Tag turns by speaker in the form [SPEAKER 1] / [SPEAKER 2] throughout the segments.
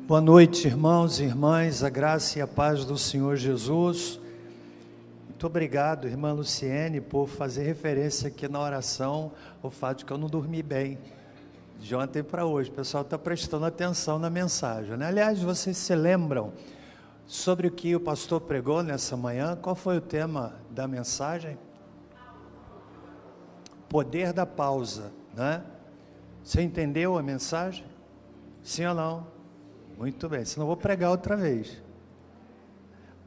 [SPEAKER 1] Boa noite, irmãos e irmãs, a graça e a paz do Senhor Jesus. Muito obrigado, irmã Luciene, por fazer referência aqui na oração ao fato de que eu não dormi bem de ontem para hoje. O pessoal está prestando atenção na mensagem, né? Aliás, vocês se lembram sobre o que o pastor pregou nessa manhã? Qual foi o tema da mensagem? Poder da pausa, né? Você entendeu a mensagem? Sim ou não? Muito bem, senão eu vou pregar outra vez.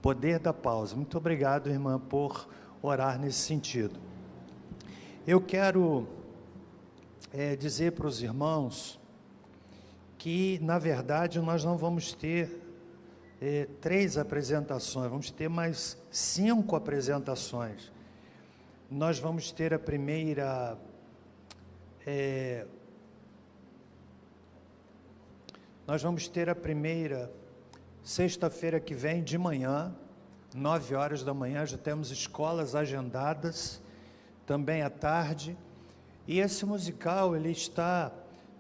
[SPEAKER 1] Poder da pausa. Muito obrigado, irmã, por orar nesse sentido. Eu quero dizer para os irmãos que, na verdade, nós não vamos ter 3 apresentações, vamos ter mais 5 apresentações. Nós vamos ter a primeira... Nós vamos ter a primeira sexta-feira que vem de manhã, 9 horas da manhã, já temos escolas agendadas, também à tarde, e esse musical, ele está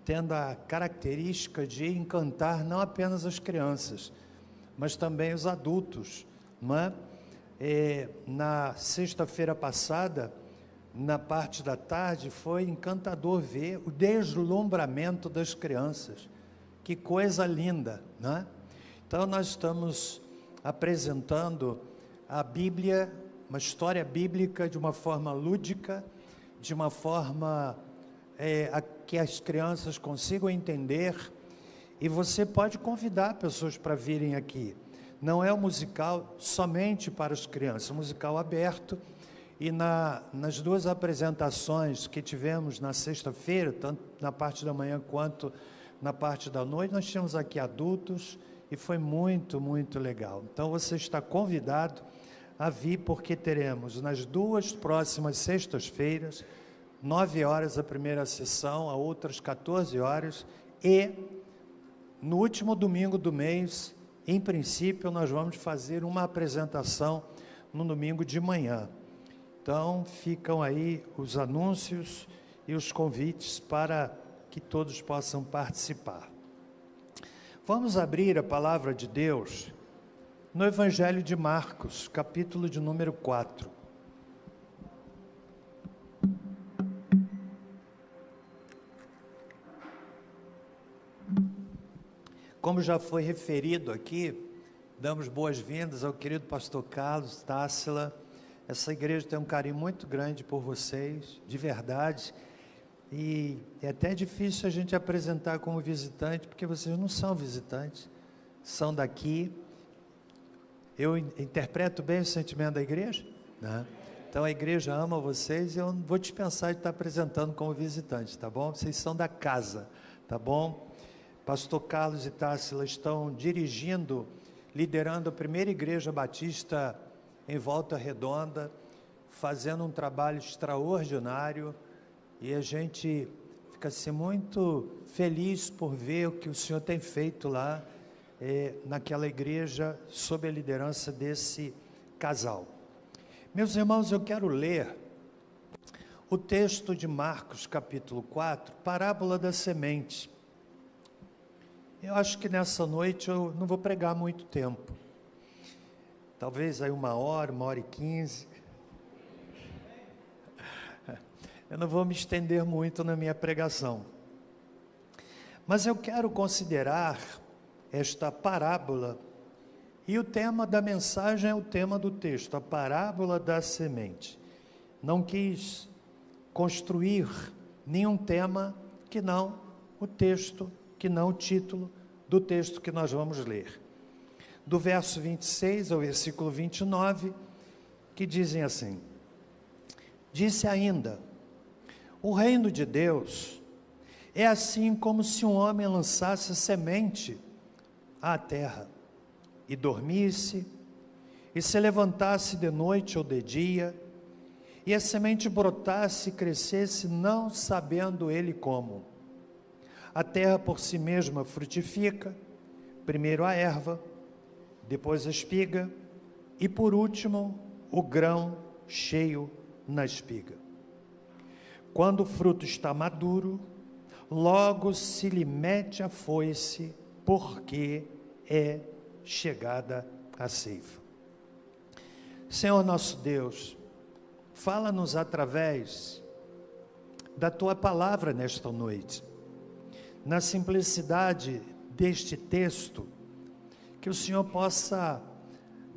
[SPEAKER 1] tendo a característica de encantar não apenas as crianças, mas também os adultos, não é? Na sexta-feira passada, na parte da tarde, foi encantador ver o deslumbramento das crianças. Que coisa linda, né? Então, nós estamos apresentando a Bíblia, uma história bíblica de uma forma lúdica, de uma forma que as crianças consigam entender, e você pode convidar pessoas para virem aqui. Não é um musical somente para as crianças, é um musical aberto, e nas 2 apresentações que tivemos na sexta-feira, tanto na parte da manhã quanto na parte da noite, nós tínhamos aqui adultos e foi muito, muito legal. Então, você está convidado a vir, porque teremos nas 2 próximas sextas-feiras, 9 horas a primeira sessão, a outras 14 horas, e no último domingo do mês, em princípio, nós vamos fazer uma apresentação no domingo de manhã. Então, ficam aí os anúncios e os convites para que todos possam participar. Vamos abrir a palavra de Deus no Evangelho de Marcos, capítulo de número 4. Como já foi referido aqui, damos boas-vindas ao querido pastor Carlos Tássila. Essa igreja tem um carinho muito grande por vocês, de verdade. E é até difícil a gente apresentar como visitante, porque vocês não são visitantes, são daqui. Eu interpreto bem o sentimento da igreja, né? Então a igreja ama vocês e eu não vou dispensar de estar apresentando como visitante, tá bom? Vocês são da casa, tá bom? Pastor Carlos e Tássila estão dirigindo, liderando a primeira igreja batista em Volta Redonda, fazendo um trabalho extraordinário. E a gente fica assim, muito feliz por ver o que o Senhor tem feito lá naquela igreja, sob a liderança desse casal. Meus irmãos, eu quero ler o texto de Marcos, capítulo 4, parábola da semente. Eu acho que nessa noite eu não vou pregar muito tempo. Talvez aí 1 hora, 1h15. Eu não vou me estender muito na minha pregação, mas eu quero considerar esta parábola, e o tema da mensagem é o tema do texto, a parábola da semente. Não quis construir nenhum tema que não o texto, que não o título do texto que nós vamos ler. Do verso 26 ao versículo 29, que dizem assim: Disse ainda: O reino de Deus é assim como se um homem lançasse semente à terra, e dormisse, e se levantasse de noite ou de dia, e a semente brotasse e crescesse, não sabendo ele como. A terra por si mesma frutifica, primeiro a erva, depois a espiga, e por último o grão cheio na espiga. Quando o fruto está maduro, logo se lhe mete a foice, porque é chegada a ceifa. Senhor nosso Deus, fala-nos através da Tua palavra nesta noite, na simplicidade deste texto, que o Senhor possa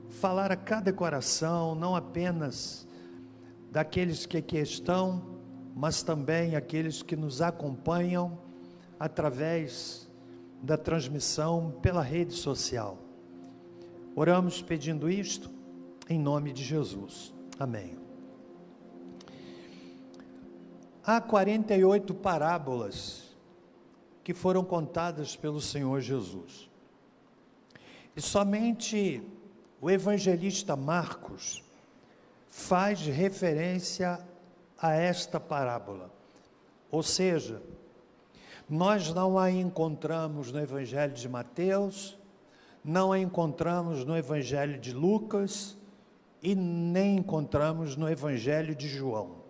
[SPEAKER 1] falar a cada coração, não apenas daqueles que aqui estão, mas também aqueles que nos acompanham através da transmissão pela rede social. Oramos pedindo isto em nome de Jesus. Amém. Há 48 parábolas que foram contadas pelo Senhor Jesus. E somente o evangelista Marcos faz referência a esta parábola. Ou seja, nós não a encontramos no Evangelho de Mateus, não a encontramos no Evangelho de Lucas e nem encontramos no Evangelho de João.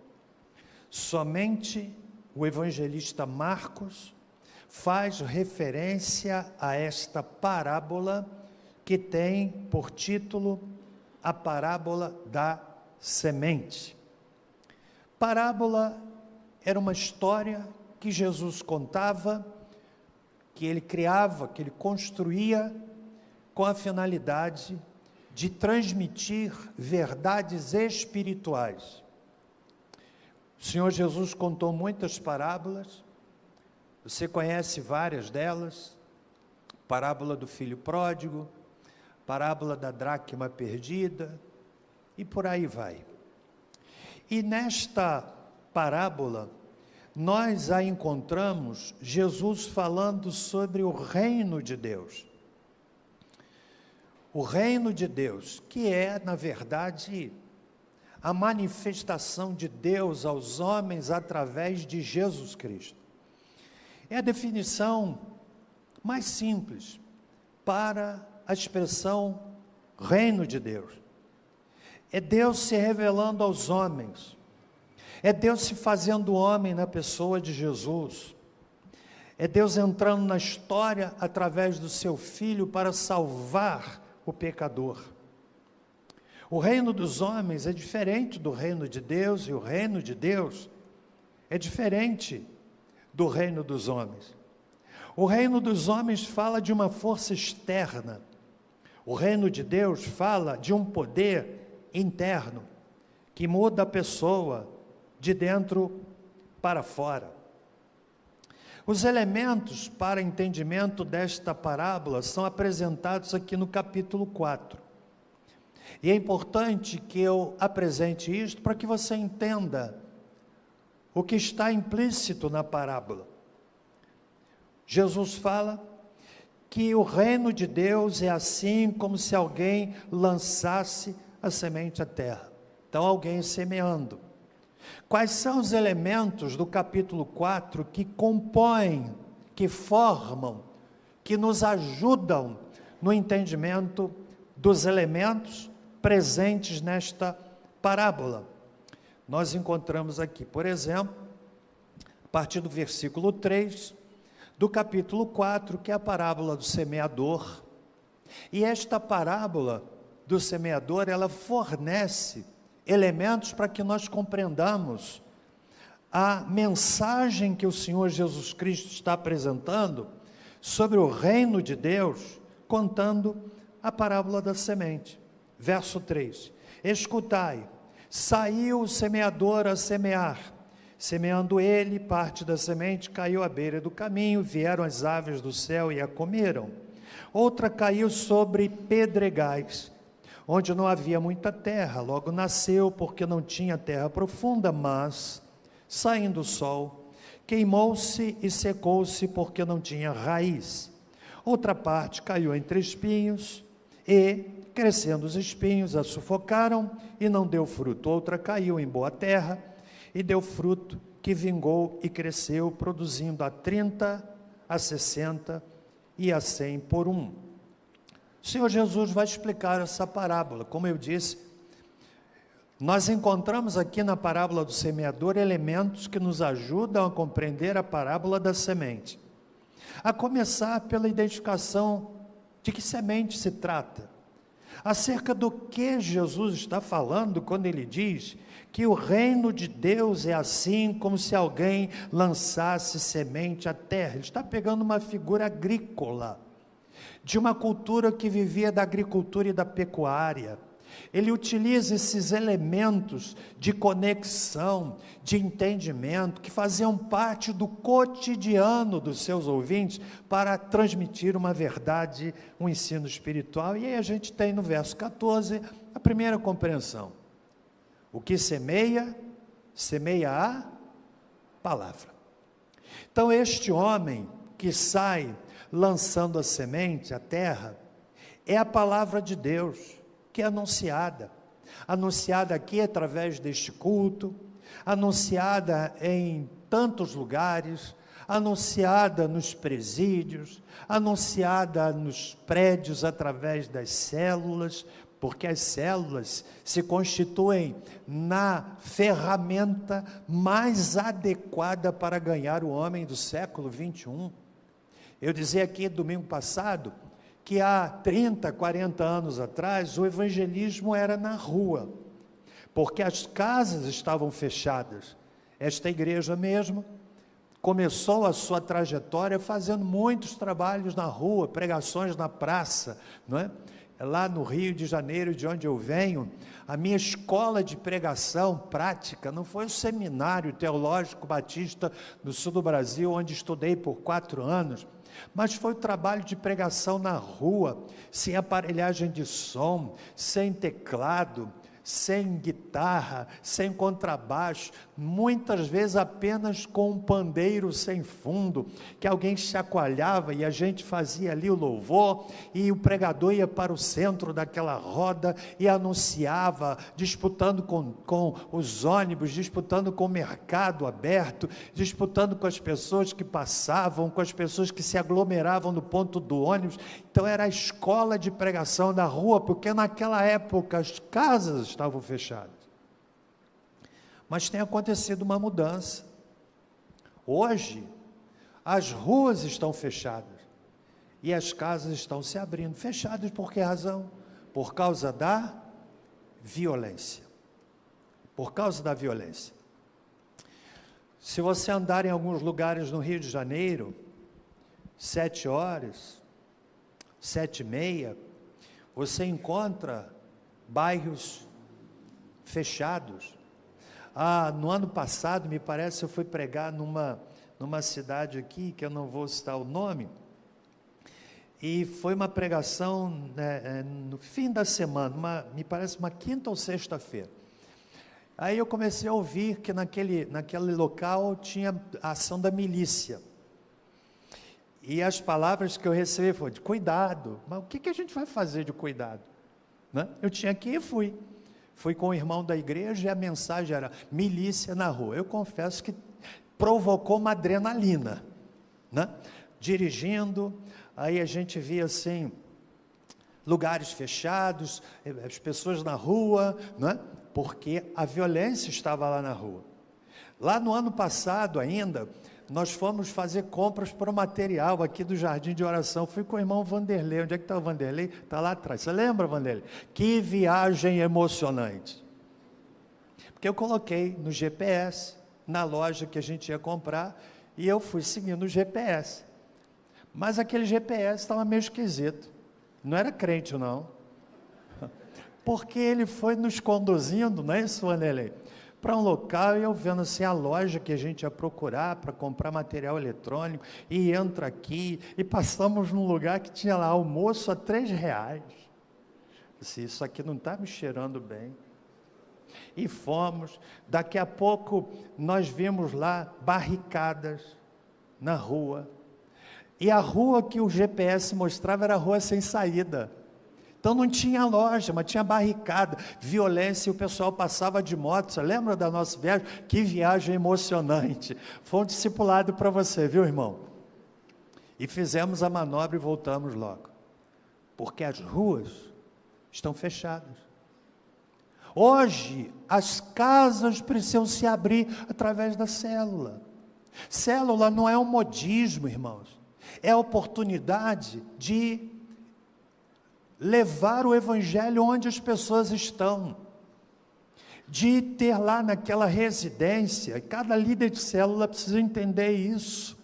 [SPEAKER 1] Somente o evangelista Marcos faz referência a esta parábola que tem por título a parábola da semente. Parábola era uma história que Jesus contava, que ele criava, que ele construía com a finalidade de transmitir verdades espirituais. O Senhor Jesus contou muitas parábolas, você conhece várias delas: parábola do filho pródigo, parábola da dracma perdida, e por aí vai. E nesta parábola, nós a encontramos Jesus falando sobre o reino de Deus. O reino de Deus, que é, na verdade, a manifestação de Deus aos homens através de Jesus Cristo. É a definição mais simples para a expressão reino de Deus. É Deus se revelando aos homens, é Deus se fazendo homem na pessoa de Jesus, é Deus entrando na história através do seu Filho para salvar o pecador. O reino dos homens é diferente do reino de Deus, e o reino de Deus é diferente do reino dos homens. O reino dos homens fala de uma força externa, o reino de Deus fala de um poder interno, que muda a pessoa de dentro para fora. Os elementos para entendimento desta parábola são apresentados aqui no capítulo 4. E é importante que eu apresente isto para que você entenda o que está implícito na parábola. Jesus fala que o reino de Deus é assim como se alguém lançasse a semente à terra. Então, alguém semeando. Quais são os elementos do capítulo 4 que compõem, que formam, que nos ajudam no entendimento dos elementos presentes nesta parábola? Nós encontramos aqui, por exemplo, a partir do versículo 3, do capítulo 4, que é a parábola do semeador. E esta parábola do semeador, ela fornece elementos para que nós compreendamos a mensagem que o Senhor Jesus Cristo está apresentando sobre o reino de Deus, contando a parábola da semente. Verso 3: escutai, saiu o semeador a semear. Semeando ele, parte da semente caiu à beira do caminho, vieram as aves do céu e a comeram. Outra caiu sobre pedregais, onde não havia muita terra, logo nasceu, porque não tinha terra profunda, mas, saindo o sol, queimou-se e secou-se, porque não tinha raiz. Outra parte caiu entre espinhos, e, crescendo os espinhos, a sufocaram, e não deu fruto. Outra caiu em boa terra, e deu fruto, que vingou e cresceu, produzindo a 30, a 60 e a 100 por um. O Senhor Jesus vai explicar essa parábola. Como eu disse, nós encontramos aqui na parábola do semeador elementos que nos ajudam a compreender a parábola da semente. A começar pela identificação de que semente se trata. Acerca do que Jesus está falando quando ele diz que o reino de Deus é assim como se alguém lançasse semente à terra. Ele está pegando uma figura agrícola, de uma cultura que vivia da agricultura e da pecuária. Ele utiliza esses elementos de conexão, de entendimento, que faziam parte do cotidiano dos seus ouvintes, para transmitir uma verdade, um ensino espiritual. E aí a gente tem no verso 14, a primeira compreensão. O que semeia, semeia a palavra. Então este homem que sai lançando a semente à terra, é a palavra de Deus, que é anunciada aqui através deste culto, anunciada em tantos lugares, anunciada nos presídios, anunciada nos prédios através das células, porque as células se constituem na ferramenta mais adequada para ganhar o homem do século 21. Eu dizia aqui domingo passado, que há 30, 40 anos atrás, o evangelismo era na rua, porque as casas estavam fechadas. Esta igreja mesmo começou a sua trajetória fazendo muitos trabalhos na rua, pregações na praça, não é? Lá no Rio de Janeiro, de onde eu venho, a minha escola de pregação prática não foi o Seminário Teológico Batista do Sul do Brasil, onde estudei por 4 anos, mas foi o trabalho de pregação na rua, sem aparelhagem de som, sem teclado, sem guitarra, sem contrabaixo, muitas vezes apenas com um pandeiro sem fundo, que alguém chacoalhava e a gente fazia ali o louvor, e o pregador ia para o centro daquela roda e anunciava, disputando com os ônibus, disputando com o mercado aberto, disputando com as pessoas que passavam, com as pessoas que se aglomeravam no ponto do ônibus. Então era a escola de pregação da rua, porque naquela época as casas estavam fechadas. Mas tem acontecido uma mudança. Hoje, as ruas estão fechadas e as casas estão se abrindo. Fechadas por que razão? Por causa da violência. Por causa da violência. Se você andar em alguns lugares no Rio de Janeiro, 7 horas, 7h30, você encontra bairros fechados. No ano passado, me parece, eu fui pregar numa cidade aqui, que eu não vou citar o nome, e foi uma pregação no fim da semana, me parece uma quinta ou sexta-feira. Aí eu comecei a ouvir que naquele local tinha a ação da milícia, e as palavras que eu recebi foram de cuidado. Mas o que a gente vai fazer de cuidado? Né? Eu tinha que ir e fui com o irmão da igreja, e a mensagem era milícia na rua. Eu confesso que provocou uma adrenalina, né? Dirigindo, aí a gente via assim, lugares fechados, as pessoas na rua, né? Porque a violência estava lá na rua. Lá no ano passado ainda, nós fomos fazer compras para o material aqui do Jardim de Oração. Fui com o irmão Vanderlei. Onde é que está o Vanderlei? Está lá atrás. Você lembra, Vanderlei? Que viagem emocionante. Porque eu coloquei no GPS, na loja que a gente ia comprar, e eu fui seguindo o GPS. Mas aquele GPS estava meio esquisito. Não era crente, não. Porque ele foi nos conduzindo, não é isso, Vanderlei? Para um local, e eu vendo assim a loja que a gente ia procurar para comprar material eletrônico, e entra aqui, e passamos num lugar que tinha lá almoço a R$3. Disse, isso aqui não está me cheirando bem. E fomos, daqui a pouco nós vimos lá barricadas na rua, e a rua que o GPS mostrava era a rua sem saída. Então não tinha loja, mas tinha barricada, violência, e o pessoal passava de moto. Você lembra da nossa viagem? Que viagem emocionante. Foi um discipulado para você, viu, irmão? E fizemos a manobra e voltamos logo. Porque as ruas estão fechadas. Hoje, as casas precisam se abrir através da célula. Célula não é um modismo, irmãos. É a oportunidade de levar o Evangelho onde as pessoas estão, de ter lá naquela residência. Cada líder de célula precisa entender isso,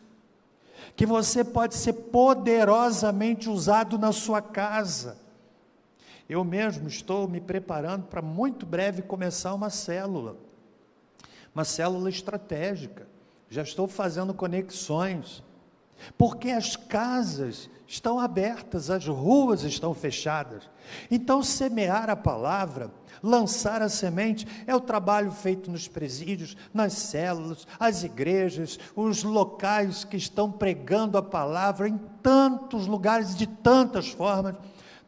[SPEAKER 1] que você pode ser poderosamente usado na sua casa. Eu mesmo estou me preparando para muito breve começar uma célula estratégica. Já estou fazendo conexões, porque as casas estão abertas, as ruas estão fechadas. Então, semear a palavra, lançar a semente, é o trabalho feito nos presídios, nas células, as igrejas, os locais que estão pregando a palavra, em tantos lugares, de tantas formas,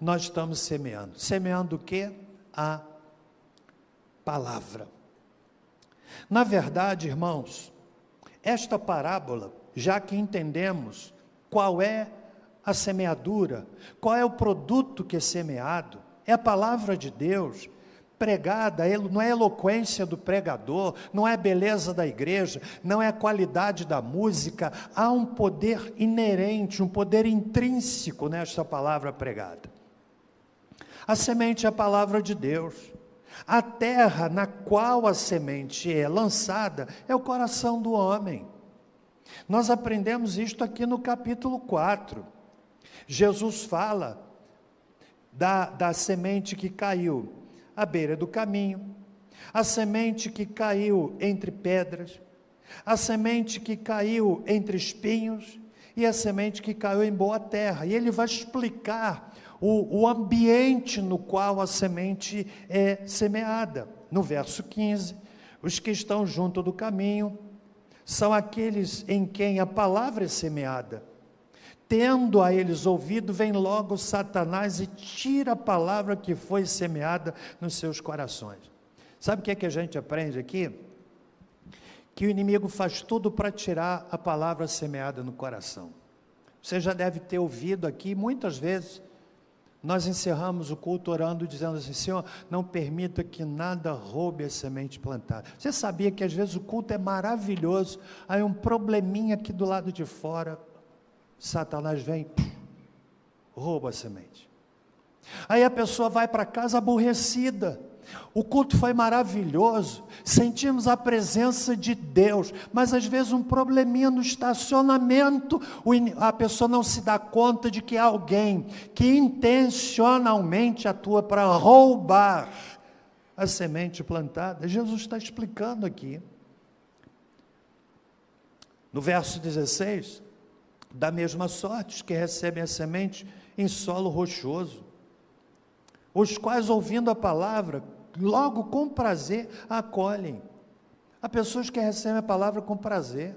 [SPEAKER 1] nós estamos semeando. Semeando o quê? A palavra. Na verdade, irmãos, esta parábola, já que entendemos qual é a semeadura, qual é o produto que é semeado, é a palavra de Deus pregada, não é a eloquência do pregador, não é a beleza da igreja, não é a qualidade da música, há um poder inerente, um poder intrínseco nesta palavra pregada. A semente é a palavra de Deus. A terra na qual a semente é lançada é o coração do homem. Nós aprendemos isto aqui no capítulo 4. Jesus fala da semente que caiu à beira do caminho, a semente que caiu entre pedras, a semente que caiu entre espinhos e a semente que caiu em boa terra. E ele vai explicar o ambiente no qual a semente é semeada. No verso 15, os que estão junto do caminho são aqueles em quem a palavra é semeada. Tendo a eles ouvido, vem logo Satanás e tira a palavra que foi semeada nos seus corações. Sabe o que é que a gente aprende aqui? Que o inimigo faz tudo para tirar a palavra semeada no coração. Você já deve ter ouvido aqui, muitas vezes, nós encerramos o culto orando, dizendo assim: Senhor, não permita que nada roube a semente plantada. Você sabia que às vezes o culto é maravilhoso, aí um probleminha aqui do lado de fora, Satanás vem, rouba a semente. Aí a pessoa vai para casa aborrecida. O culto foi maravilhoso, sentimos a presença de Deus, mas às vezes um probleminha no estacionamento, a pessoa não se dá conta de que há alguém que intencionalmente atua para roubar a semente plantada. Jesus está explicando aqui. No verso 16, da mesma sorte, os que recebem a semente em solo rochoso, os quais, ouvindo a palavra, logo com prazer a acolhem. Há pessoas que recebem a palavra com prazer,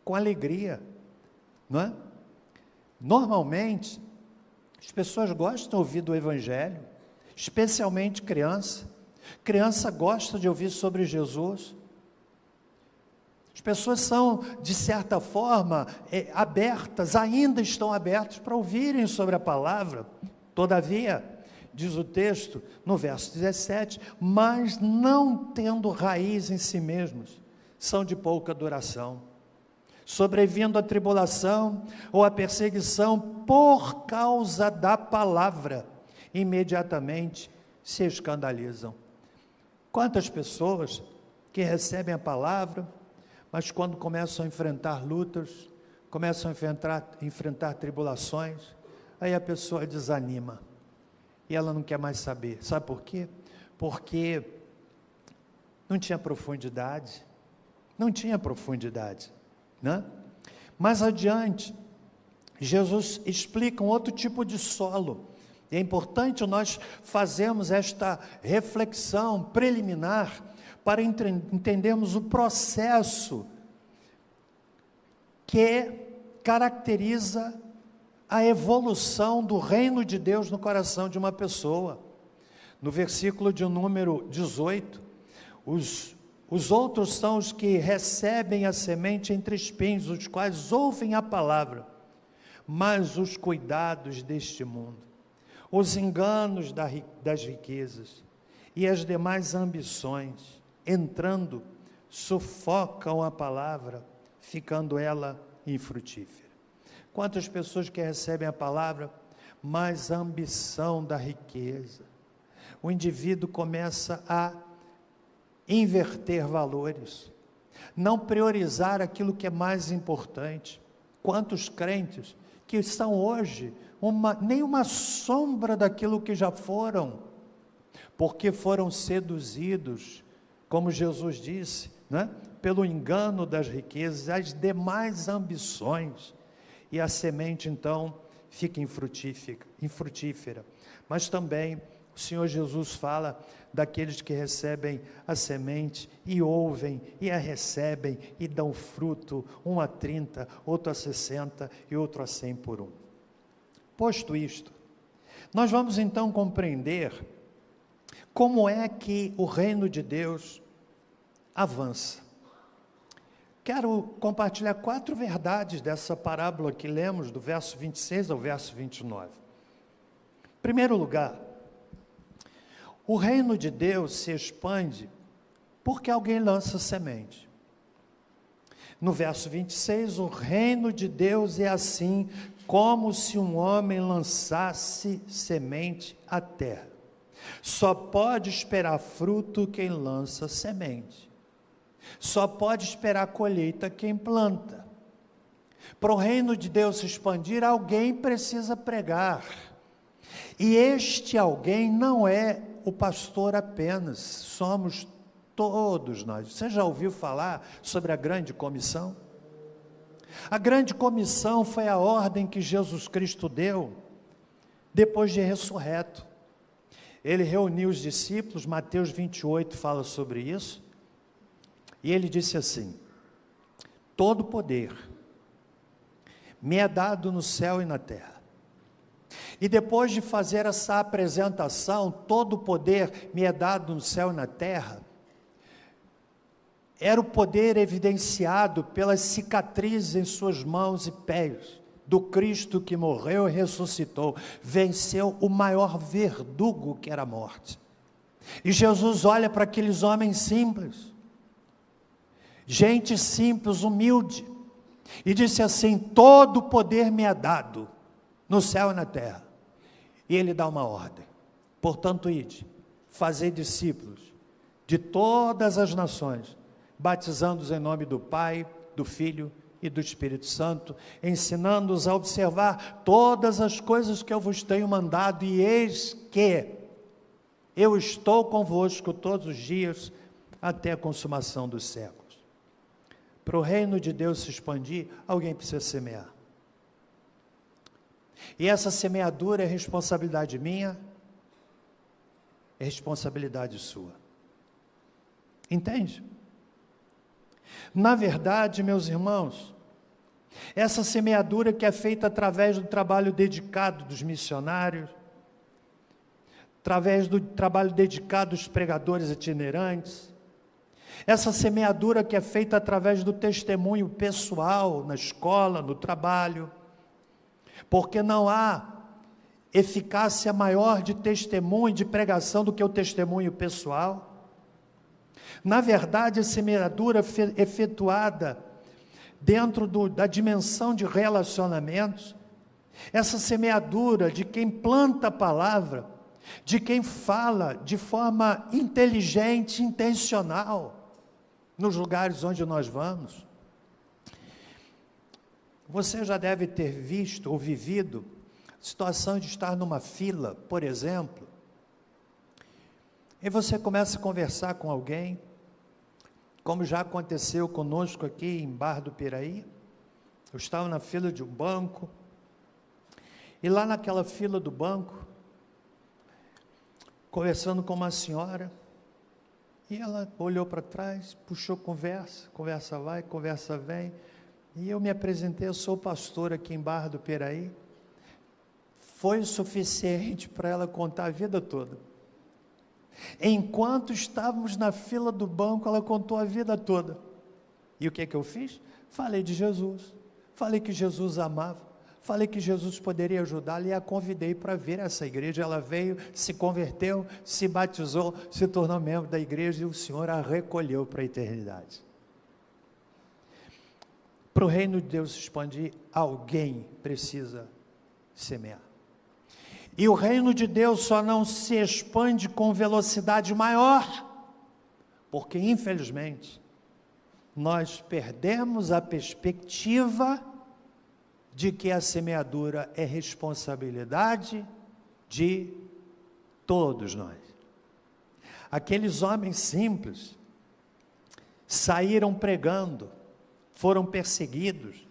[SPEAKER 1] com alegria, não é? Normalmente, as pessoas gostam de ouvir do Evangelho, especialmente criança. Criança gosta de ouvir sobre Jesus. As pessoas são, de certa forma, abertas, ainda estão abertas para ouvirem sobre a palavra. Todavia, diz o texto, no verso 17, mas não tendo raiz em si mesmos, são de pouca duração, sobrevindo a tribulação ou a perseguição por causa da palavra, imediatamente se escandalizam. Quantas pessoas que recebem a palavra, mas quando começam a enfrentar lutas, começam a enfrentar tribulações, aí a pessoa desanima. E ela não quer mais saber. Sabe por quê? Porque não tinha profundidade. Não tinha profundidade, né? Mais adiante, Jesus explica um outro tipo de solo. E é importante nós fazermos esta reflexão preliminar para entendermos o processo que caracteriza a evolução do reino de Deus no coração de uma pessoa. No versículo de número 18, os outros são os que recebem a semente entre espinhos, os quais ouvem a palavra, mas os cuidados deste mundo, os enganos das riquezas e as demais ambições, entrando, sufocam a palavra, ficando ela infrutífera. Quantas pessoas que recebem a palavra, mas a ambição da riqueza. O indivíduo começa a inverter valores, não priorizar aquilo que é mais importante. Quantos crentes que são hoje nem uma sombra daquilo que já foram, porque foram seduzidos, como Jesus disse, né? Pelo engano das riquezas, as demais ambições, e a semente então fica infrutífera. Mas também o Senhor Jesus fala daqueles que recebem a semente e ouvem, e a recebem e dão fruto, um a 30, outro a 60 e outro a 100 por um. Posto isto, nós vamos então compreender como é que o reino de Deus avança. Quero compartilhar 4 verdades dessa parábola que lemos, do verso 26 ao verso 29. Em primeiro lugar, o reino de Deus se expande porque alguém lança semente. No verso 26, o reino de Deus é assim como se um homem lançasse semente à terra. Só pode esperar fruto quem lança semente. Só pode esperar colheita quem planta. Para o reino de Deus se expandir, alguém precisa pregar. E este alguém não é o pastor apenas, somos todos nós. Você já ouviu falar sobre a grande comissão? A grande comissão foi a ordem que Jesus Cristo deu depois de ressurreto. Ele reuniu os discípulos, Mateus 28 fala sobre isso, e ele disse assim: todo poder me é dado no céu e na terra. E depois de fazer essa apresentação, todo poder me é dado no céu e na terra, era o poder evidenciado pelas cicatrizes em suas mãos e pés, do Cristo que morreu e ressuscitou, venceu o maior verdugo que era a morte. E Jesus olha para aqueles homens simples, gente simples, humilde, e disse assim: todo poder me é dado no céu e na terra. E ele dá uma ordem: portanto, ide, fazei discípulos de todas as nações, batizando-os em nome do Pai, do Filho e do Espírito Santo, ensinando-os a observar todas as coisas que eu vos tenho mandado, e eis que eu estou convosco todos os dias, até a consumação dos séculos. Para o reino de Deus se expandir, alguém precisa semear. E essa semeadura é responsabilidade minha, é responsabilidade sua. Entende? Na verdade, meus irmãos, essa semeadura que é feita através do trabalho dedicado dos missionários, através do trabalho dedicado dos pregadores itinerantes, essa semeadura que é feita através do testemunho pessoal, na escola, no trabalho, porque não há eficácia maior de testemunho, de pregação, do que o testemunho pessoal. Na verdade, a semeadura efetuada dentro da dimensão de relacionamentos, essa semeadura de quem planta a palavra, de quem fala de forma inteligente, intencional, nos lugares onde nós vamos. Você já deve ter visto ou vivido situação de estar numa fila, por exemplo, e você começa a conversar com alguém, como já aconteceu conosco aqui em Barra do Piraí. Eu estava na fila de um banco, e lá naquela fila do banco, conversando com uma senhora, e ela olhou para trás, puxou conversa, conversa vai, conversa vem, e eu me apresentei: eu sou pastor aqui em Barra do Piraí. Foi o suficiente para ela contar a vida toda. Enquanto estávamos na fila do banco, ela contou a vida toda. E o que eu fiz? Falei de Jesus, falei que Jesus amava, falei que Jesus poderia ajudá-la, e a convidei para vir a essa igreja. Ela veio, se converteu, se batizou, se tornou membro da igreja, e o Senhor a recolheu para a eternidade. Para o reino de Deus se expandir, alguém precisa semear. E o reino de Deus só não se expande com velocidade maior, porque infelizmente nós perdemos a perspectiva de que a semeadura é responsabilidade de todos nós. Aqueles homens simples saíram pregando, foram perseguidos,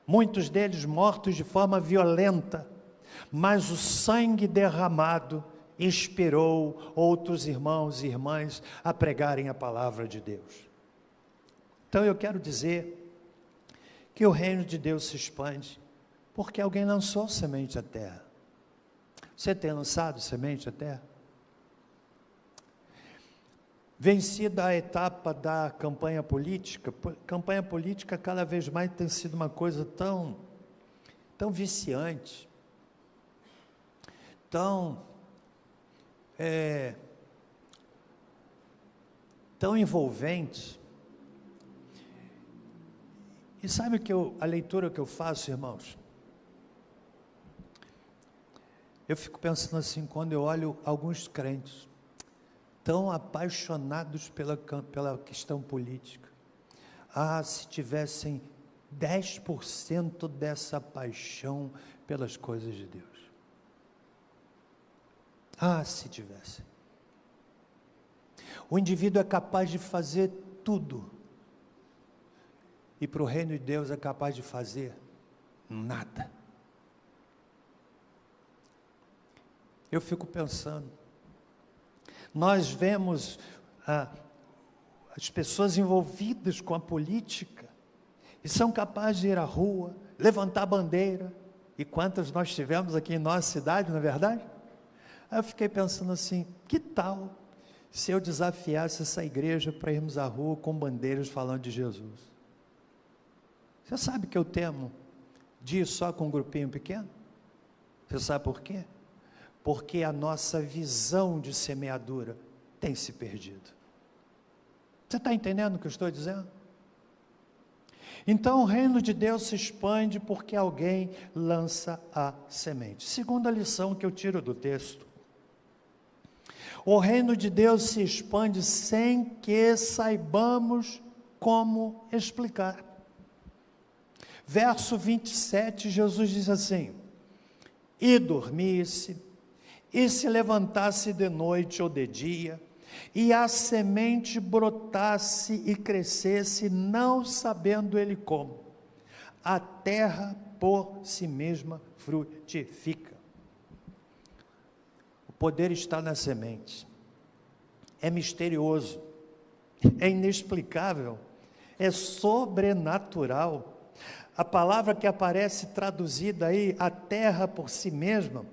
[SPEAKER 1] muitos deles mortos de forma violenta, mas o sangue derramado inspirou outros irmãos e irmãs a pregarem a palavra de Deus. Então eu quero dizer que o reino de Deus se expande porque alguém lançou semente à terra. Você tem lançado semente à terra? Vencida a etapa da campanha política cada vez mais tem sido uma coisa tão viciante, tão envolvente. E sabe a leitura que eu faço, irmãos? Eu fico pensando assim, quando eu olho alguns crentes tão apaixonados pela questão política. Se tivessem 10% dessa paixão pelas coisas de Deus. Se tivessem. O indivíduo é capaz de fazer tudo. E para o reino de Deus é capaz de fazer nada. Eu fico pensando, nós vemos as pessoas envolvidas com a política, e são capazes de ir à rua, levantar bandeira, e quantas nós tivemos aqui em nossa cidade, não é verdade? Aí eu fiquei pensando assim, que tal se eu desafiasse essa igreja para irmos à rua com bandeiras falando de Jesus? Você sabe que eu temo de ir só com um grupinho pequeno? Você sabe por quê? Porque a nossa visão de semeadura tem se perdido. Você está entendendo o que eu estou dizendo? Então o reino de Deus se expande porque alguém lança a semente. Segunda lição que eu tiro do texto. O reino de Deus se expande sem que saibamos como explicar. Verso 27, Jesus diz assim: e dormisse, e se levantasse de noite ou de dia, e a semente brotasse e crescesse, não sabendo ele como. A terra por si mesma frutifica. O poder está na semente. É misterioso, é inexplicável, é sobrenatural. A palavra que aparece traduzida aí, a terra por si mesma,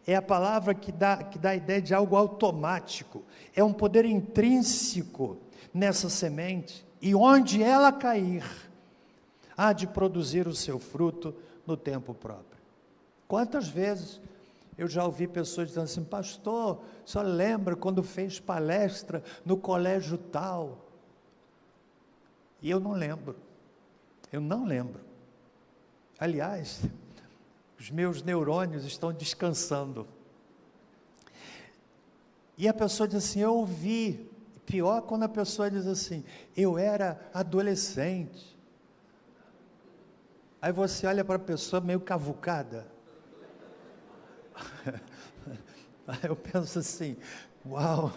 [SPEAKER 1] é a palavra que dá a ideia de algo automático. É um poder intrínseco nessa semente, e onde ela cair, há de produzir o seu fruto no tempo próprio. Quantas vezes eu já ouvi pessoas dizendo assim: pastor, o senhor lembra quando fez palestra no colégio tal? E eu não lembro. Aliás, os meus neurônios estão descansando. E a pessoa diz assim: eu ouvi. Pior quando a pessoa diz assim: eu era adolescente. Aí você olha para a pessoa meio cavucada. Aí eu penso assim: uau.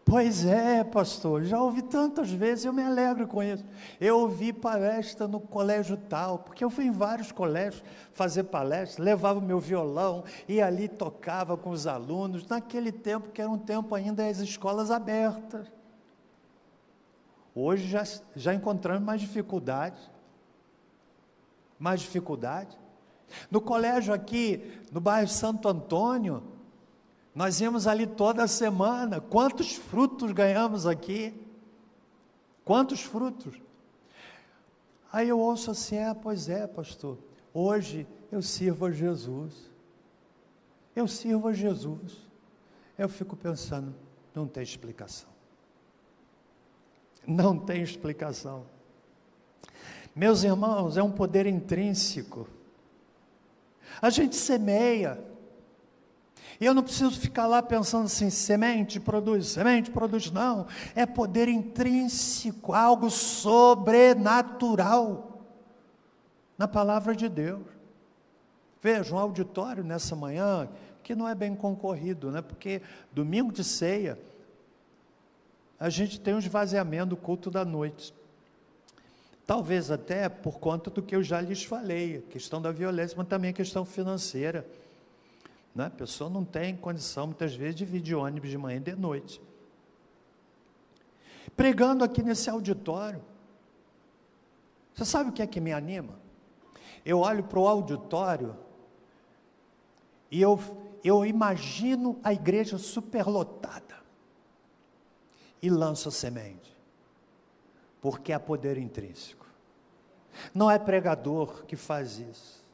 [SPEAKER 1] Pois é, pastor, já ouvi tantas vezes, eu me alegro com isso. Eu ouvi palestra no colégio tal, porque eu fui em vários colégios fazer palestra, levava o meu violão e ali tocava com os alunos, naquele tempo que era um tempo ainda as escolas abertas. Hoje já encontramos mais dificuldades. No colégio aqui, no bairro Santo Antônio, nós íamos ali toda semana. Quantos frutos ganhamos aqui? Quantos frutos? Aí eu ouço assim: pois é, pastor, hoje eu sirvo a Jesus. Eu fico pensando, não tem explicação. Meus irmãos, é um poder intrínseco. A gente semeia. E eu não preciso ficar lá pensando assim, semente produz, não. É poder intrínseco, algo sobrenatural na palavra de Deus. Veja, um auditório nessa manhã, que não é bem concorrido, né? Porque domingo de ceia, a gente tem um esvaziamento do culto da noite. Talvez até por conta do que eu já lhes falei, a questão da violência, mas também a questão financeira. Né? A pessoa não tem condição, muitas vezes, de vir de ônibus de manhã e de noite. Pregando aqui nesse auditório, você sabe o que é que me anima? Eu olho para o auditório e eu imagino a igreja superlotada e lanço a semente, porque há poder intrínseco. Não é pregador que faz isso,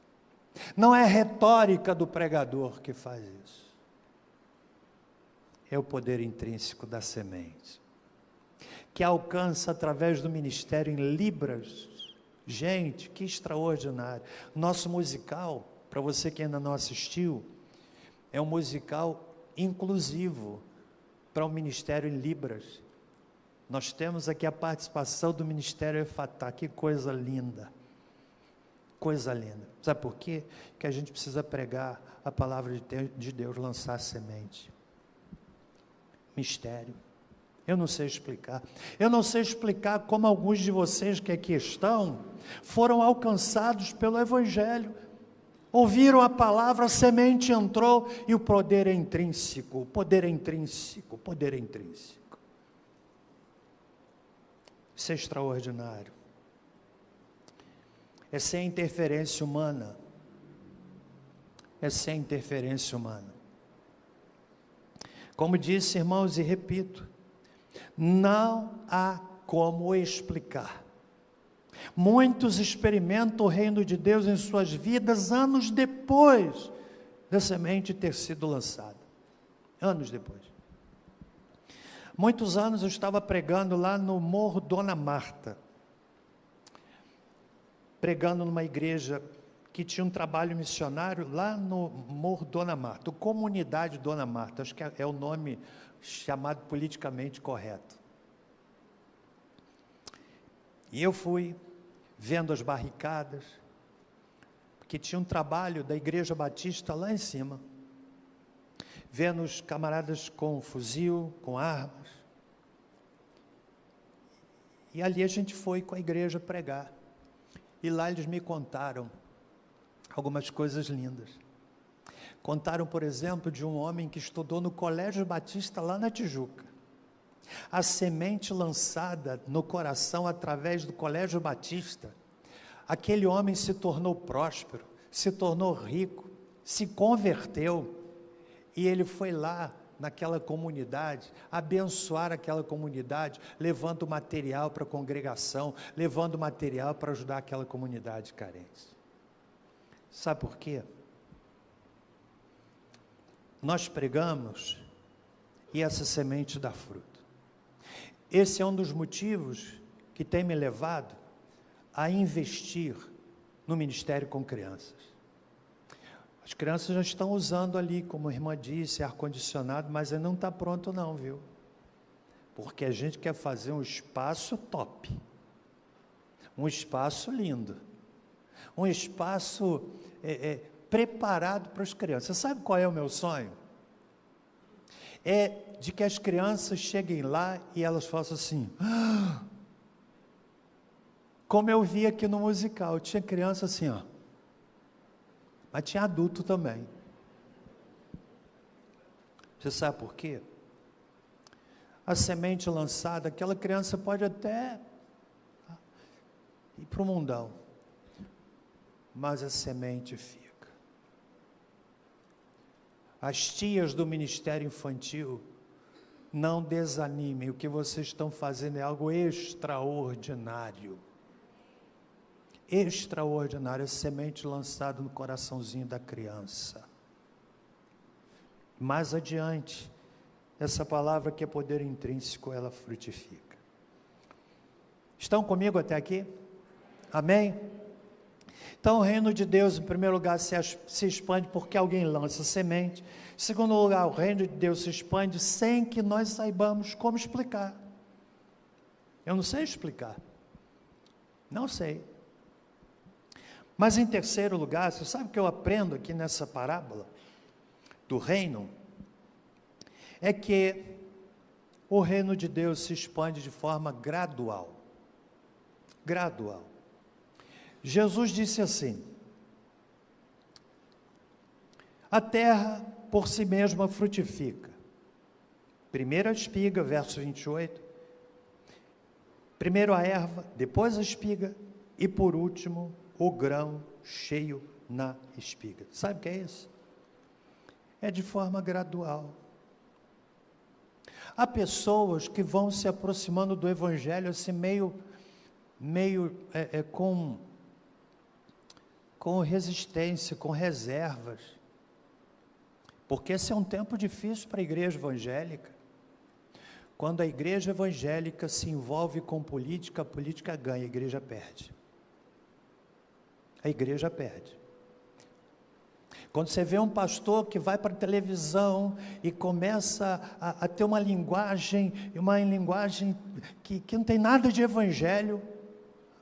[SPEAKER 1] não é retórica do pregador que faz isso, é o poder intrínseco da semente, que alcança através do ministério em libras. Gente, que extraordinário. Nosso musical, para você que ainda não assistiu, é um musical inclusivo para o ministério em libras. Nós temos aqui a participação do Ministério Efatá. Que coisa linda, coisa linda. Sabe por quê? Que a gente precisa pregar a palavra de Deus, lançar a semente. Mistério. Eu não sei explicar. Eu não sei explicar como alguns de vocês que aqui estão foram alcançados pelo Evangelho. Ouviram a palavra, a semente entrou e o poder é intrínseco, o poder é intrínseco, o poder é intrínseco. Isso é extraordinário. É sem interferência humana. É sem interferência humana. Como disse, irmãos, e repito, não há como explicar. Muitos experimentam o reino de Deus em suas vidas anos depois da semente ter sido lançada. Anos depois. Muitos anos eu estava pregando lá no Morro Dona Marta. Pregando numa igreja que tinha um trabalho missionário lá no Morro Dona Marta, Comunidade Dona Marta, acho que é o nome chamado politicamente correto. E eu fui vendo as barricadas, porque tinha um trabalho da Igreja Batista lá em cima, vendo os camaradas com fuzil, com armas, e ali a gente foi com a igreja pregar, e lá eles me contaram algumas coisas lindas. Contaram, por exemplo, de um homem que estudou no Colégio Batista lá na Tijuca. A semente lançada no coração através do Colégio Batista, aquele homem se tornou próspero, se tornou rico, se converteu, e ele foi lá naquela comunidade, abençoar aquela comunidade, levando material para a congregação, levando material para ajudar aquela comunidade carente. Sabe por quê? Nós pregamos e essa semente dá fruto. Esse é um dos motivos que tem me levado a investir no ministério com crianças. As crianças já estão usando ali, como a irmã disse, ar-condicionado, mas ele não está pronto não, viu? Porque a gente quer fazer um espaço top, um espaço lindo, um espaço preparado para as crianças. Você sabe qual é o meu sonho? É de que as crianças cheguem lá e elas façam assim, como eu vi aqui no musical, tinha criança assim, ó, mas tinha adulto também. Você sabe por quê? A semente lançada, aquela criança pode até ir para o mundão, mas a semente fica. As tias do Ministério Infantil, não desanimem, o que vocês estão fazendo é algo extraordinário. Extraordinário, a semente lançada no coraçãozinho da criança. Mais adiante, essa palavra que é poder intrínseco, ela frutifica. Estão comigo até aqui? Amém? Então o reino de Deus, em primeiro lugar, se expande porque alguém lança semente. Em segundo lugar, o reino de Deus se expande sem que nós saibamos como explicar. Eu não sei explicar. Não sei. Mas em terceiro lugar, você sabe o que eu aprendo aqui nessa parábola do reino? É que o reino de Deus se expande de forma gradual. Gradual. Jesus disse assim: a terra por si mesma frutifica. Primeiro a espiga, verso 28. Primeiro a erva, depois a espiga e por último o grão cheio na espiga. Sabe o que é isso? É de forma gradual. Há pessoas que vão se aproximando do Evangelho assim com resistência, com reservas, porque esse é um tempo difícil para a igreja evangélica. Quando a igreja evangélica se envolve com política, a política ganha, a igreja perde. A igreja perde. Quando você vê um pastor que vai para a televisão e começa a ter uma linguagem que não tem nada de evangelho,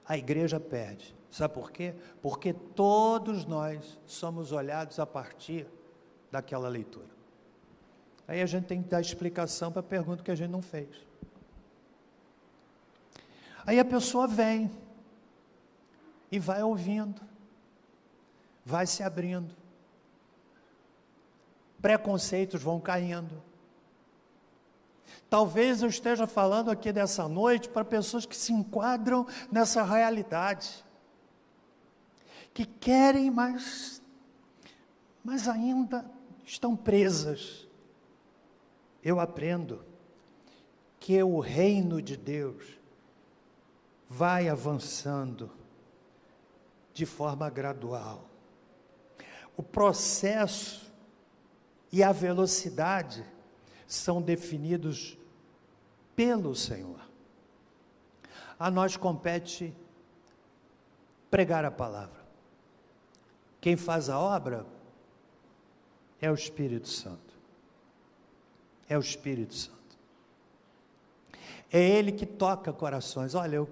[SPEAKER 1] a igreja perde. Sabe por quê? Porque todos nós somos olhados a partir daquela leitura. Aí a gente tem que dar explicação para a pergunta que a gente não fez. Aí a pessoa vem e vai ouvindo, vai se abrindo, preconceitos vão caindo. Talvez eu esteja falando aqui dessa noite para pessoas que se enquadram nessa realidade, que querem, mas ainda estão presas. Eu aprendo que o reino de Deus vai avançando de forma gradual. O processo e a velocidade são definidos pelo Senhor. A nós compete pregar a palavra. Quem faz a obra é o Espírito Santo. É o Espírito Santo. É Ele que toca corações. Olha,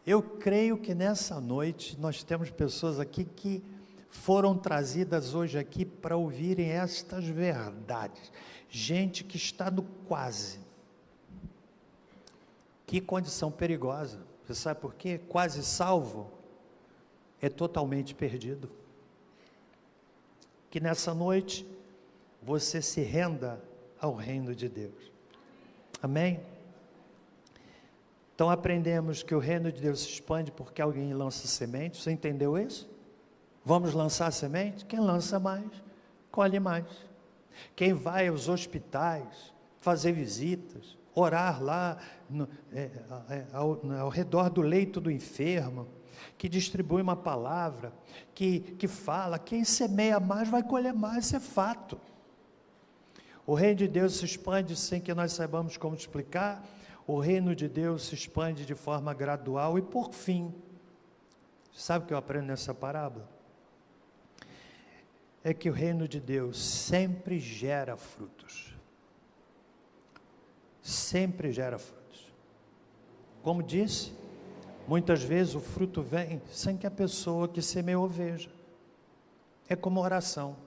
[SPEAKER 1] eu creio que nessa noite nós temos pessoas aqui que foram trazidas hoje aqui para ouvirem estas verdades. Gente que está no quase. Que condição perigosa. Você sabe por quê? Quase salvo é totalmente perdido. Que nessa noite você se renda ao reino de Deus. Amém? Então aprendemos que o reino de Deus se expande porque alguém lança semente. Você entendeu isso? Vamos lançar semente? Quem lança mais, colhe mais. Quem vai aos hospitais, fazer visitas, orar lá ao redor do leito do enfermo, que distribui uma palavra, que fala, quem semeia mais vai colher mais, isso é fato. O reino de Deus se expande sem que nós saibamos como explicar. O reino de Deus se expande de forma gradual e por fim, sabe o que eu aprendo nessa parábola? É que o reino de Deus sempre gera frutos. Sempre gera frutos. Como disse, muitas vezes o fruto vem sem que a pessoa que semeou veja. É como oração.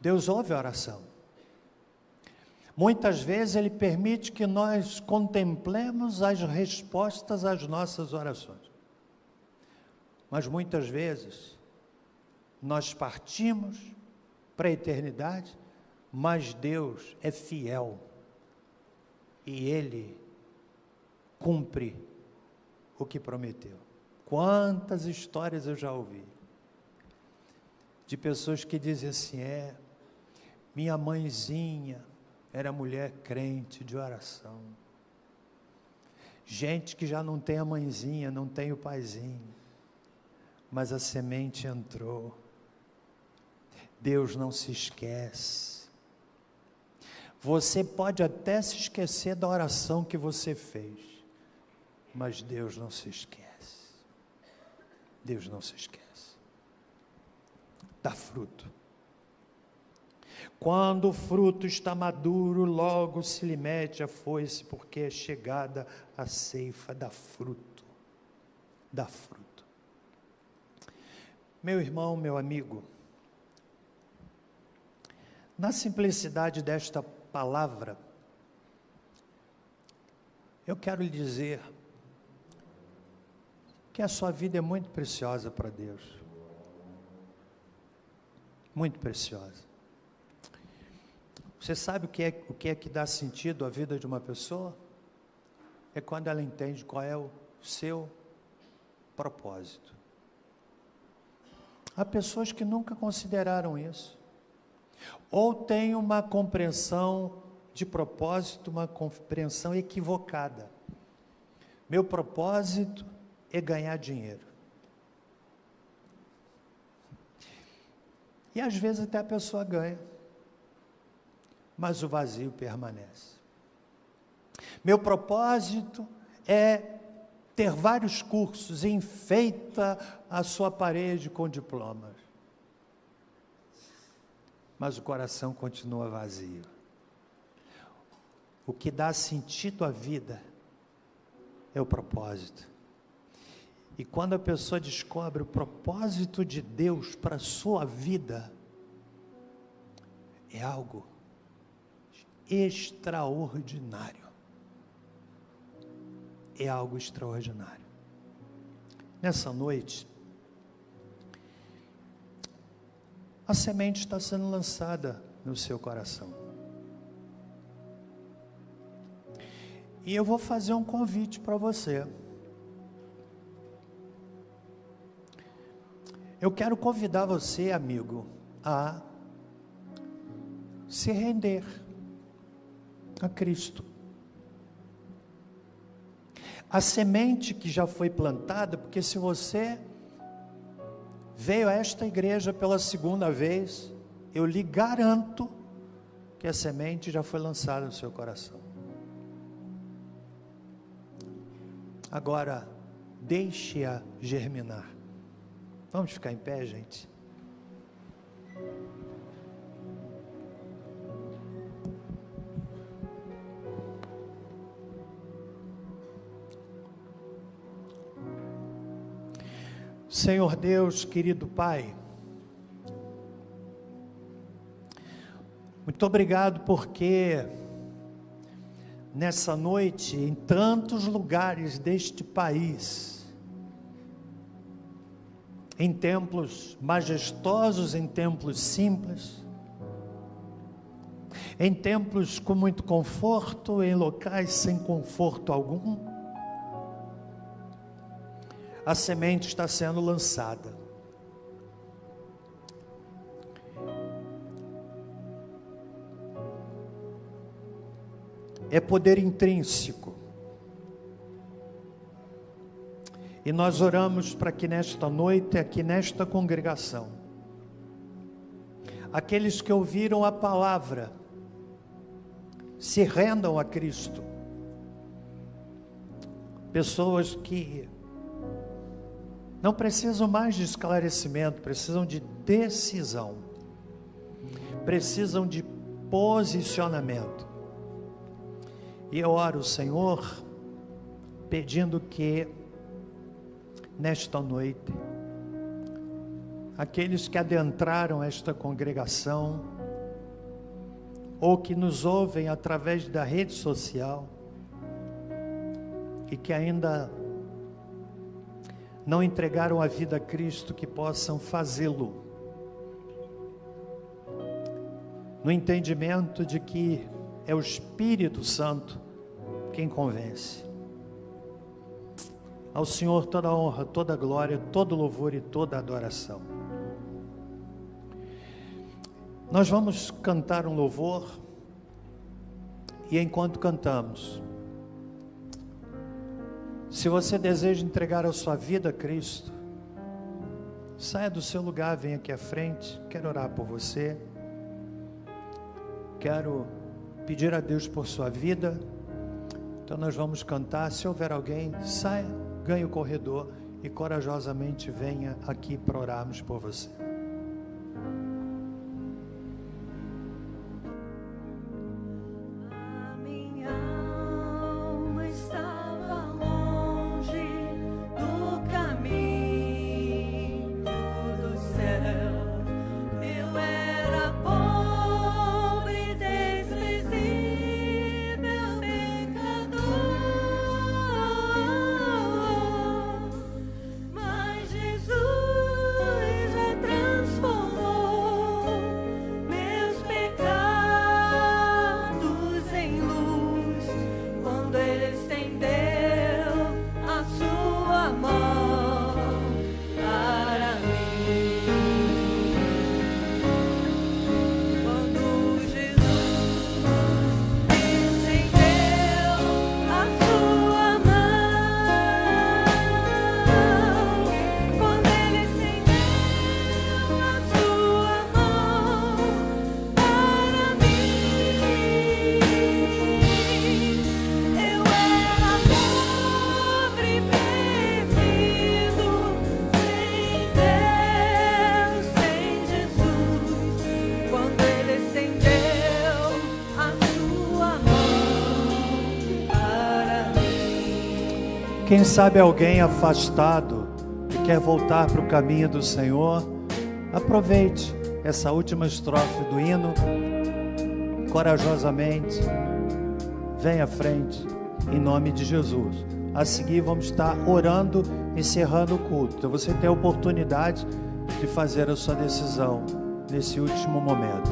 [SPEAKER 1] Deus ouve a oração. Muitas vezes Ele permite que nós contemplemos as respostas às nossas orações. Mas muitas vezes nós partimos para a eternidade, mas Deus é fiel e Ele cumpre o que prometeu. Quantas histórias eu já ouvi de pessoas que dizem assim: minha mãezinha era mulher crente de oração. Gente que já não tem a mãezinha, não tem o paizinho, mas a semente entrou. Deus não se esquece. Você pode até se esquecer da oração que você fez, Mas Deus não se esquece. Deus não se esquece. Dá fruto. Quando o fruto está maduro, logo se lhe mete a foice, porque é chegada a ceifa. Dá fruto. Dá fruto. Meu irmão, meu amigo, na simplicidade desta palavra, eu quero lhe dizer que a sua vida é muito preciosa para Deus. Muito preciosa. Você sabe o que é que dá sentido à vida de uma pessoa? É quando ela entende qual é o seu propósito. Há pessoas que nunca consideraram isso. Ou têm uma compreensão de propósito, uma compreensão equivocada. Meu propósito é ganhar dinheiro. E às vezes até a pessoa ganha, mas o vazio permanece. Meu propósito é ter vários cursos, enfeita a sua parede com diplomas. Mas o coração continua vazio. O que dá sentido à vida é o propósito. E quando a pessoa descobre o propósito de Deus para a sua vida, é algo extraordinário. É algo extraordinário. Nessa noite, a semente está sendo lançada no seu coração. E eu vou fazer um convite para você. Eu quero convidar você, amigo, a se render a Cristo. A semente que já foi plantada, porque se você veio a esta igreja pela segunda vez, eu lhe garanto que a semente já foi lançada no seu coração. Agora, deixe-a germinar. Vamos ficar em pé, gente? Senhor Deus, querido Pai, muito obrigado porque nessa noite, em tantos lugares deste país, em templos majestosos, em templos simples, em templos com muito conforto, em locais sem conforto algum, a semente está sendo lançada. É poder intrínseco. E nós oramos para que nesta noite, aqui nesta congregação, aqueles que ouviram a palavra, se rendam a Cristo. Pessoas que não precisam mais de esclarecimento, precisam de decisão, precisam de posicionamento. E eu oro, Senhor, pedindo que nesta noite, aqueles que adentraram esta congregação, ou que nos ouvem através da rede social, e que ainda não entregaram a vida a Cristo, que possam fazê-lo, no entendimento de que é o Espírito Santo quem convence. Ao Senhor toda a honra, toda a glória, todo o louvor e toda a adoração. Nós vamos cantar um louvor, e enquanto cantamos, se você deseja entregar a sua vida a Cristo, saia do seu lugar, venha aqui à frente. Quero orar por você. Quero pedir a Deus por sua vida. Então nós vamos cantar. Se houver alguém, saia, ganhe o corredor e corajosamente venha aqui para orarmos por você. Quem sabe alguém afastado e quer voltar para o caminho do Senhor, aproveite essa última estrofe do hino, corajosamente, venha à frente, em nome de Jesus. A seguir vamos estar orando, encerrando o culto. Então você tem a oportunidade de fazer a sua decisão nesse último momento.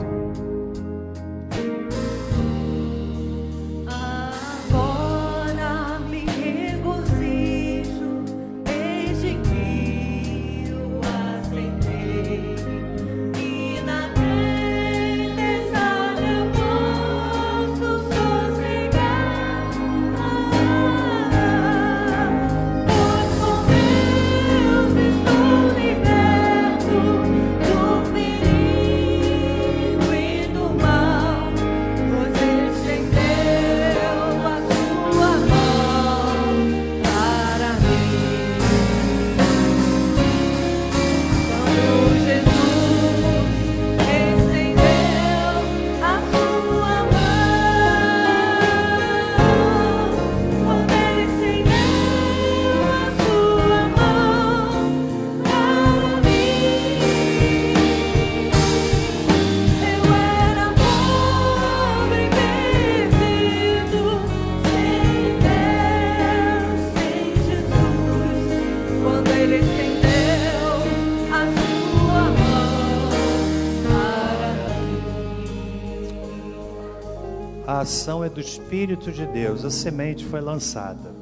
[SPEAKER 1] A ação é do Espírito de Deus, a semente foi lançada.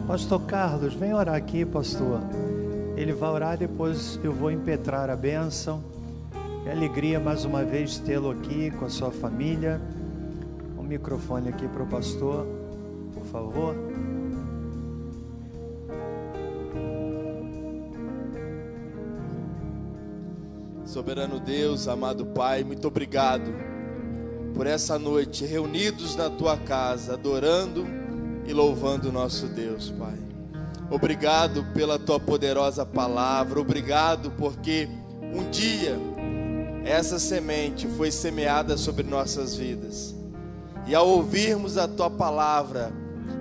[SPEAKER 1] Pastor Carlos, vem orar aqui, pastor. Ele vai orar, depois eu vou impetrar a bênção. É alegria mais uma vez tê-lo aqui com a sua família. O microfone aqui para o pastor, por favor.
[SPEAKER 2] Soberano Deus, amado Pai, muito obrigado por essa noite, reunidos na Tua casa, adorando e louvando o nosso Deus, Pai. Obrigado pela Tua poderosa palavra, obrigado porque um dia essa semente foi semeada sobre nossas vidas. E ao ouvirmos a Tua palavra,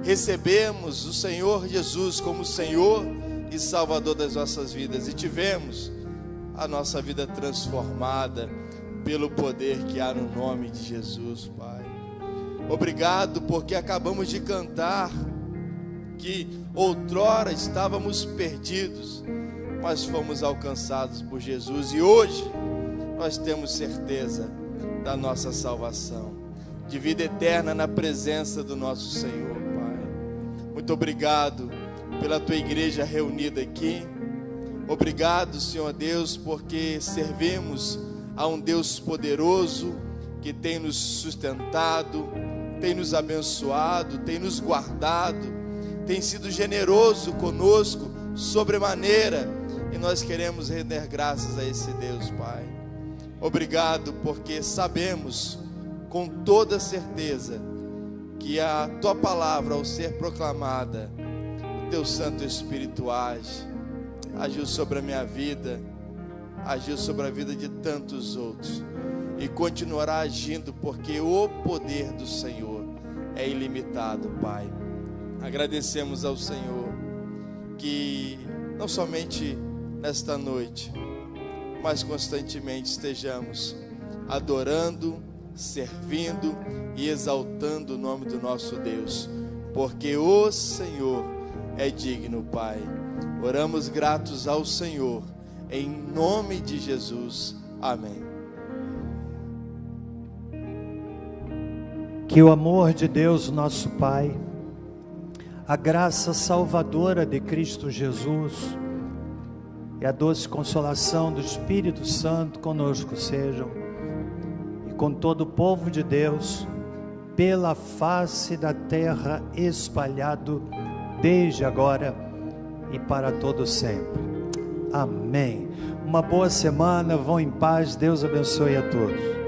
[SPEAKER 2] recebemos o Senhor Jesus como Senhor e Salvador das nossas vidas. E tivemos a nossa vida transformada pelo poder que há no nome de Jesus, Pai. Obrigado porque acabamos de cantar que outrora estávamos perdidos, mas fomos alcançados por Jesus. E hoje nós temos certeza da nossa salvação, de vida eterna na presença do nosso Senhor, Pai. Muito obrigado pela Tua igreja reunida aqui. Obrigado, Senhor Deus, porque servimos a um Deus poderoso que tem nos sustentado, tem nos abençoado, tem nos guardado, tem sido generoso conosco sobremaneira, e nós queremos render graças a esse Deus, Pai. Obrigado porque sabemos com toda certeza que a tua palavra, ao ser proclamada, o teu Santo Espírito agiu sobre a minha vida, agiu sobre a vida de tantos outros, e continuará agindo, porque o poder do Senhor é ilimitado, Pai. Agradecemos ao Senhor que não somente nesta noite, mas constantemente estejamos adorando, servindo e exaltando o nome do nosso Deus, porque o Senhor é digno, Pai. Oramos gratos ao Senhor, em nome de Jesus. Amém.
[SPEAKER 1] Que o amor de Deus, nosso Pai, a graça salvadora de Cristo Jesus e a doce consolação do Espírito Santo conosco sejam, e com todo o povo de Deus, pela face da terra espalhado, desde agora e para todo sempre. Amém. Uma boa semana, vão em paz, Deus abençoe a todos.